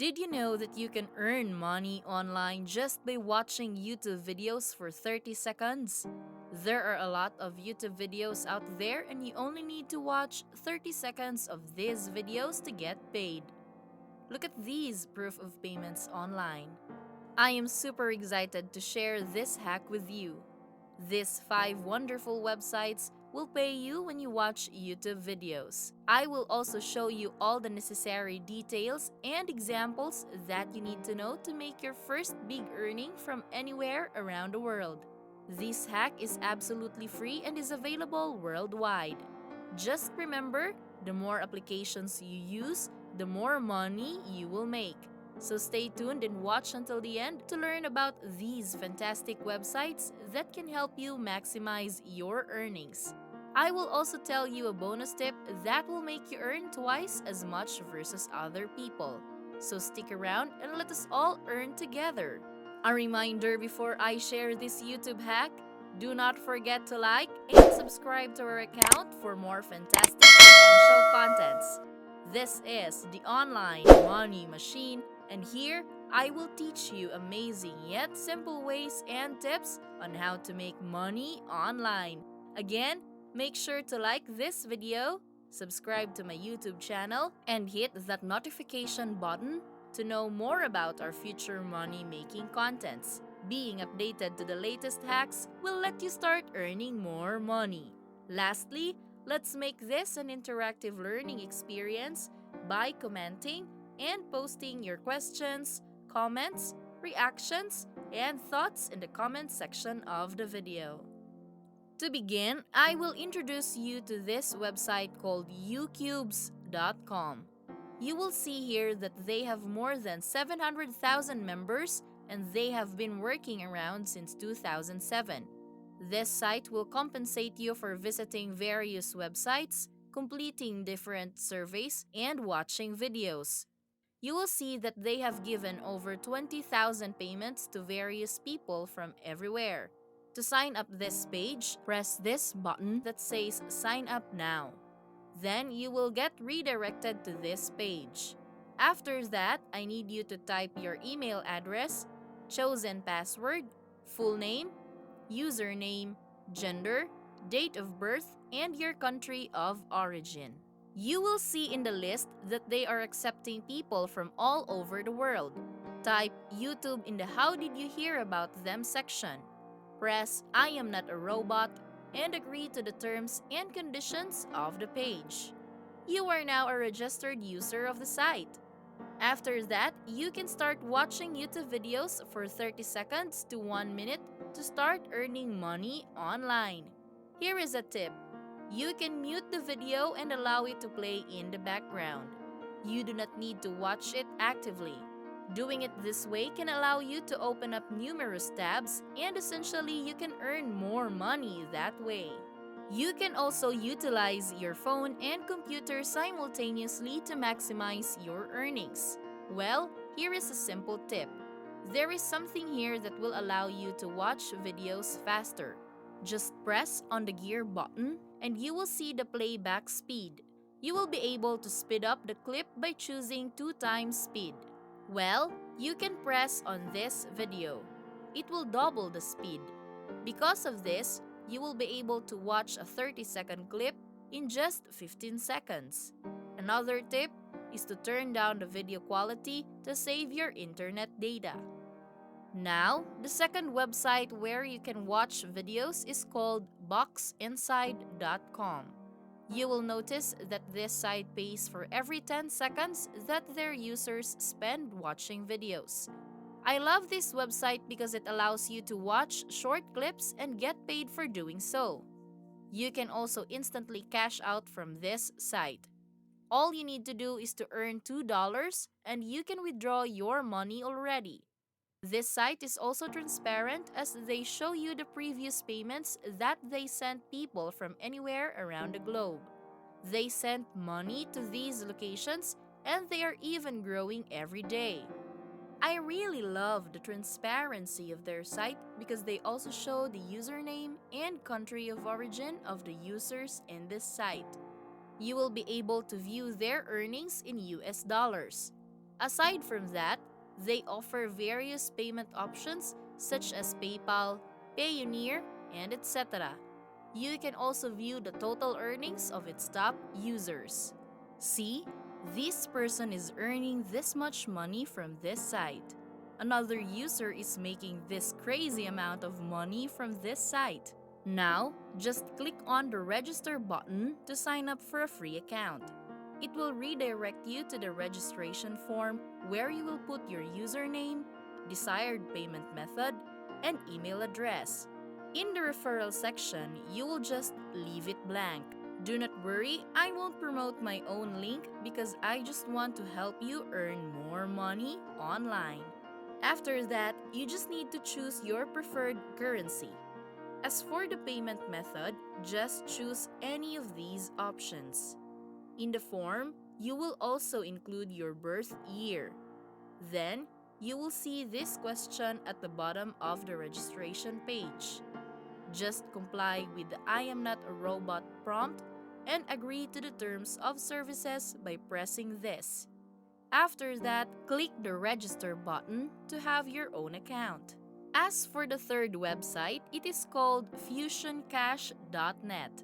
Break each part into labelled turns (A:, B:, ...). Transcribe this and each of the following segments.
A: Did you know that you can earn money online just by watching YouTube videos for 30 seconds? There are a lot of YouTube videos out there and you only need to watch 30 seconds of these videos to get paid. Look at these proof of payments online. I am super excited to share this hack with you. These 5 wonderful websites will pay you when you watch YouTube videos. I will also show you all the necessary details and examples that you need to know to make your first big earning from anywhere around the world. This hack is absolutely free and is available worldwide. Just remember, the more applications you use, the more money you will make. So stay tuned and watch until the end to learn about these fantastic websites that can help you maximize your earnings. I will also tell you a bonus tip that will make you earn twice as much versus other people. So stick around and let us all earn together. A reminder before I share this YouTube hack, do not forget to like and subscribe to our account for more fantastic financial contents. This is the Online Money Machine, and here I will teach you amazing yet simple ways and tips on how to make money online. Again, make sure to like this video, subscribe to my YouTube channel, and hit that notification button to know more about our future money-making contents. Being updated to the latest hacks will let you start earning more money. Lastly, let's make this an interactive learning experience by commenting and posting your questions, comments, reactions, and thoughts in the comment section of the video. To begin, I will introduce you to this website called Youcubes.com. You will see here that they have more than 700,000 members and they have been working around since 2007. This site will compensate you for visiting various websites, completing different surveys, and watching videos. You will see that they have given over 20,000 payments to various people from everywhere. To sign up this page, press this button that says Sign Up Now. Then you will get redirected to this page. After that, I need you to type your email address, chosen password, full name, username, gender, date of birth, and your country of origin. You will see in the list that they are accepting people from all over the world. Type YouTube in the How Did You Hear About Them section. Press I am not a robot and agree to the terms and conditions of the page. You are now a registered user of the site. After that, you can start watching YouTube videos for 30 seconds to 1 minute to start earning money online. Here is a tip. You can mute the video and allow it to play in the background. You do not need to watch it actively. Doing it this way can allow you to open up numerous tabs and essentially you can earn more money that way. You can also utilize your phone and computer simultaneously to maximize your earnings. Well, here is a simple tip. There is something here that will allow you to watch videos faster. Just press on the gear button and you will see the playback speed. You will be able to speed up the clip by choosing 2 times speed. Well, you can press on this video. It will double the speed. Because of this, you will be able to watch a 30-second clip in just 15 seconds. Another tip is to turn down the video quality to save your internet data. Now, the second website where you can watch videos is called Boxinside.com. You will notice that this site pays for every 10 seconds that their users spend watching videos. I love this website because it allows you to watch short clips and get paid for doing so. You can also instantly cash out from this site. All you need to do is to earn $2 and you can withdraw your money already. This site is also transparent as they show you the previous payments that they sent people from anywhere around the globe. They sent money to these locations and they are even growing every day. I really love the transparency of their site because they also show the username and country of origin of the users in this site. You will be able to view their earnings in US dollars. Aside from that, they offer various payment options such as PayPal, Payoneer, and etc. You can also view the total earnings of its top users. See, this person is earning this much money from this site. Another user is making this crazy amount of money from this site. Now, just click on the register button to sign up for a free account. It will redirect you to the registration form where you will put your username, desired payment method, and email address. In the referral section, you will just leave it blank. Do not worry, I won't promote my own link because I just want to help you earn more money online. After that, you just need to choose your preferred currency. As for the payment method, just choose any of these options. In the form, you will also include your birth year. Then, you will see this question at the bottom of the registration page. Just comply with the I am not a robot prompt and agree to the terms of services by pressing this. After that, click the register button to have your own account. As for the third website, it is called FusionCash.net.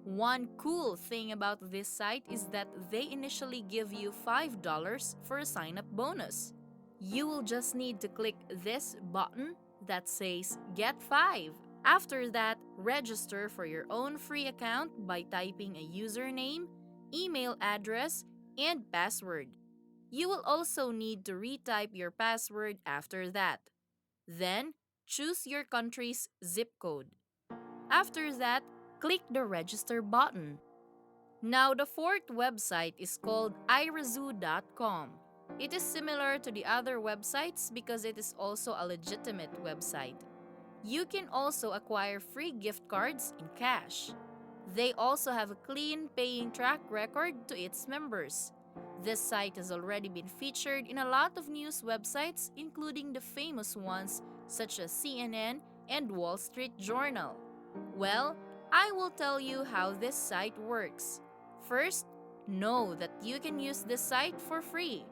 A: One cool thing about this site is that they initially give you $5 for a sign-up bonus. You will just need to click this button that says Get 5. After that, register for your own free account by typing a username, email address, and password. You will also need to retype your password after that. Then, choose your country's zip code. After that, click the register button. Now, the fourth website is called Irazu.com. It is similar to the other websites because it is also a legitimate website. You can also acquire free gift cards in cash. They also have a clean paying track record to its members. This site has already been featured in a lot of news websites, including the famous ones such as CNN and Wall Street Journal. Well, I will tell you how this site works. First, know that you can use this site for free.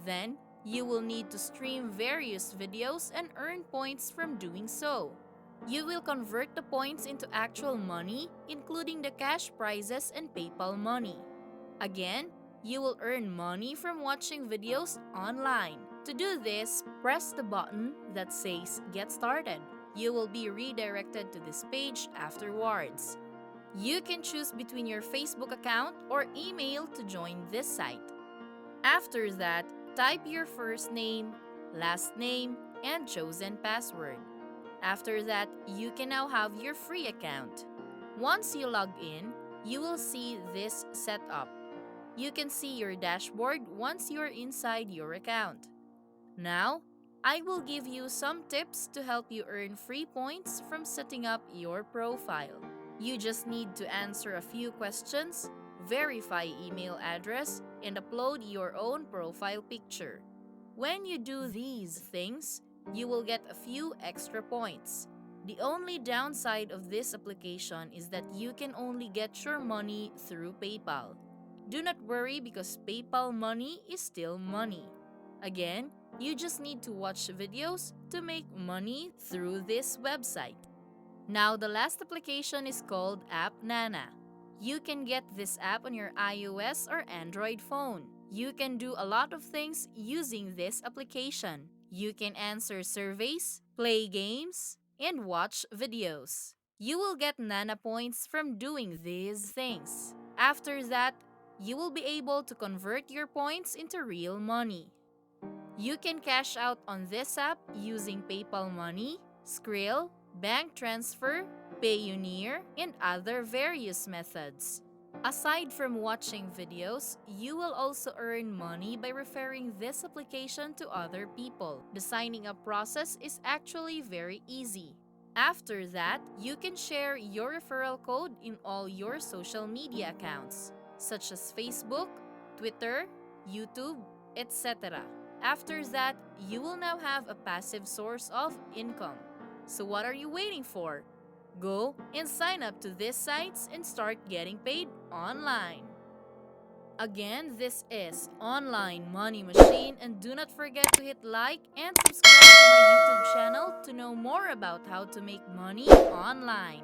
A: Then, you will need to stream various videos and earn points from doing so. You will convert the points into actual money, including the cash prizes and PayPal money. Again, you will earn money from watching videos online. To do this, press the button that says Get Started. You will be redirected to this page afterwards. You can choose between your Facebook account or email to join this site. After that, type your first name, last name, and chosen password. After that, you can now have your free account. Once you log in, you will see this setup. You can see your dashboard once you are inside your account. Now, I will give you some tips to help you earn free points from setting up your profile. You just need to answer a few questions, verify email address, and upload your own profile picture. When you do these things, you will get a few extra points. The only downside of this application is that you can only get your money through PayPal. Do not worry because PayPal money is still money. Again, you just need to watch videos to make money through this website. Now, the last application is called App Nana. You can get this app on your iOS or Android phone. You can do a lot of things using this application. You can answer surveys, play games, and watch videos. You will get Nana points from doing these things. After that, you will be able to convert your points into real money. You can cash out on this app using PayPal Money, Skrill, bank transfer, Payoneer, and other various methods. Aside from watching videos, you will also earn money by referring this application to other people. The signing up process is actually very easy. After that, you can share your referral code in all your social media accounts, such as Facebook, Twitter, YouTube, etc. After that, you will now have a passive source of income. So what are you waiting for? Go and sign up to these sites and start getting paid online. Again, this is Online Money Machine, and do not forget to hit like and subscribe to my YouTube channel to know more about how to make money online.